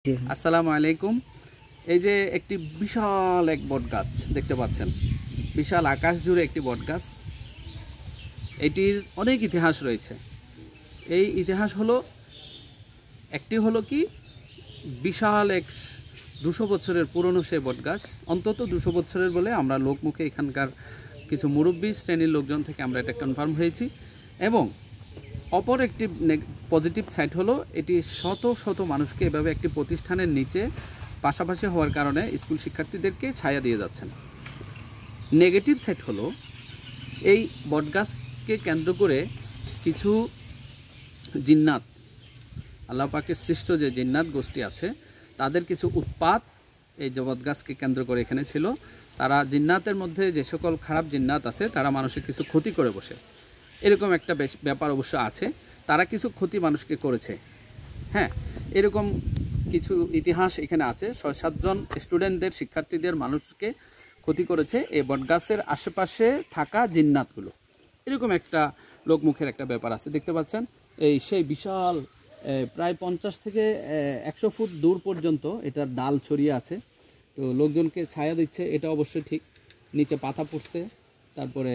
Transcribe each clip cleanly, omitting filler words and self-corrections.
আসসালামু আলাইকুম। এই যে একটি বিশাল এক বট গাছ দেখতে পাচ্ছেন, বিশাল আকাশ জুড়ে একটি বট গাছ। এটির অনেক ইতিহাস রয়েছে। এই ইতিহাস হলো কি বিশাল এক 200 বছরের পুরনো সে বট গাছ, অন্তত 200 বছরের বলে আমরা লোকমুখে এখানকার কিছু মুরব্বী শ্রেণীর লোকজন থেকে আমরা এটা কনফার্ম হয়েছি। এবং অপর একটি পজিটিভ সাইড হলো এটি শত শত মানুষকে এভাবে একটি প্রতিষ্ঠানের নিচে পাশাপাশি হওয়ার কারণে স্কুল শিক্ষার্থীদেরকে ছায়া দিয়ে যাচ্ছেন। নেগেটিভ সাইড হলো এই বটগাছকে কেন্দ্র করে কিছু জিন্নাত, আল্লাহ পাকের সৃষ্ট যে জিন্নাত গোষ্ঠী আছে তাদের কিছু উৎপাত এই বটগাছকে কেন্দ্র করে এখানে ছিল। তারা জিন্নাতের মধ্যে যে সকল খারাপ জিন্নাত আছে তারা মানুষের কিছু ক্ষতি করে বসে, এরকম একটা ব্যাপার অবশ্য আছে। তারা কিছু ক্ষতি মানুষকে করেছে, হ্যাঁ, এরকম কিছু ইতিহাস এখানে আছে। 6-7 জন স্টুডেন্টদের, শিক্ষার্থীদের, মানুষকে ক্ষতি করেছে এই বটগাছের আশেপাশে থাকা জিন্নাতগুলো, এরকম একটা লোকমুখের একটা ব্যাপার আছে। দেখতে পাচ্ছেন এই সেই বিশাল প্রায় 50 থেকে 100 ফুট দূর পর্যন্ত এটার ডাল ছড়িয়ে আছে। তো লোকজনকে ছায়া দিচ্ছে, এটা অবশ্যই ঠিক। নিচে পাতা পড়ছে, তারপরে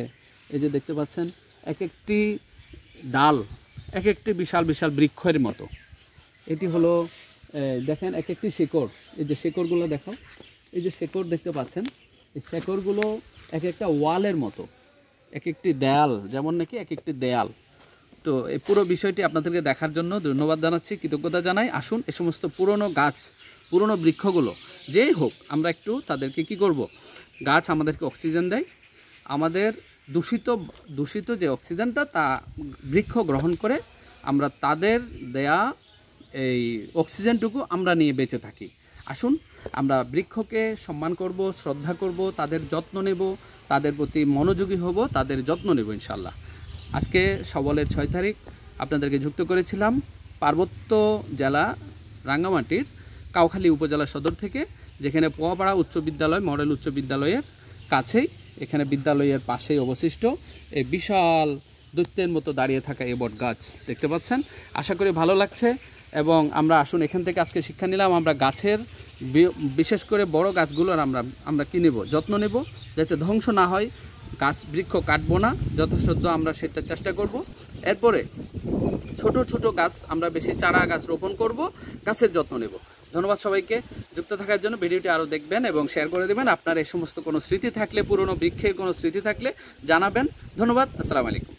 এই যে দেখতে পাচ্ছেন এক একটি ডাল এক একটি বিশাল বিশাল বৃক্ষের মতো। এটি হলো দেখেন এক একটি শেকড়, এই যে শেকড়গুলো দেখো, এই যে শেকড় দেখতে পাচ্ছেন, এই শেকড়গুলো এক একটা ওয়ালের মতো, এক একটি দেয়াল, যেমন নাকি এক একটি দেয়াল। তো এই পুরো বিষয়টি আপনাদেরকে দেখার জন্য ধন্যবাদ জানাচ্ছি, কৃতজ্ঞতা জানাই। আসুন এই সমস্ত পুরনো গাছ, পুরনো বৃক্ষগুলো যেই হোক, আমরা একটু তাদেরকে কি করব, গাছ আমাদেরকে অক্সিজেন দেয়, আমাদের দূষিত যে অক্সিজেনটা তা বৃক্ষ গ্রহণ করে, আমরা তাদের দেয়া এই অক্সিজেনটুকু আমরা নিয়ে বেঁচে থাকি। আসুন আমরা বৃক্ষকে সম্মান করব, শ্রদ্ধা করব, তাদের যত্ন নেব, তাদের প্রতি মনোযোগী হব, তাদের যত্ন নেব ইনশাল্লাহ। আজকে সবলের 6 তারিখ আপনাদেরকে যুক্ত করেছিলাম পার্বত্য জেলা রাঙ্গামাটির কাউখালী উপজেলা সদর থেকে, যেখানে পোয়াপাড়া উচ্চ বিদ্যালয়, মডেল উচ্চ বিদ্যালয়ের কাছেই, এখানে বিদ্যালয়ের পাশেই অবশিষ্ট এই বিশাল দৈত্যের মতো দাঁড়িয়ে থাকা এই বট গাছ দেখতে পাচ্ছেন। আশা করি ভালো লাগছে। এবং আমরা আসুন এখান থেকে আজকে শিক্ষা নিলাম, আমরা গাছের বিশেষ করে বড় গাছগুলোর আমরা কী নেব, যত্ন নেব, যাতে ধ্বংস না হয়। গাছ বৃক্ষ কাটবো না, যথাসাধ্য আমরা সেটা চেষ্টা করব। এরপরে ছোট ছোট গাছ, আমরা বেশি চারা গাছ রোপণ করব, গাছের যত্ন নেব। ধন্যবাদ সবাইকে যুক্ত থাকার জন্য। ভিডিওটি আরও দেখবেন এবং শেয়ার করে দেবেন। আপনার এই সমস্ত কোনো স্মৃতি থাকলে, পুরনো বৃক্ষের কোনো স্মৃতি থাকলে জানাবেন। ধন্যবাদ। আসসালামু আলাইকুম।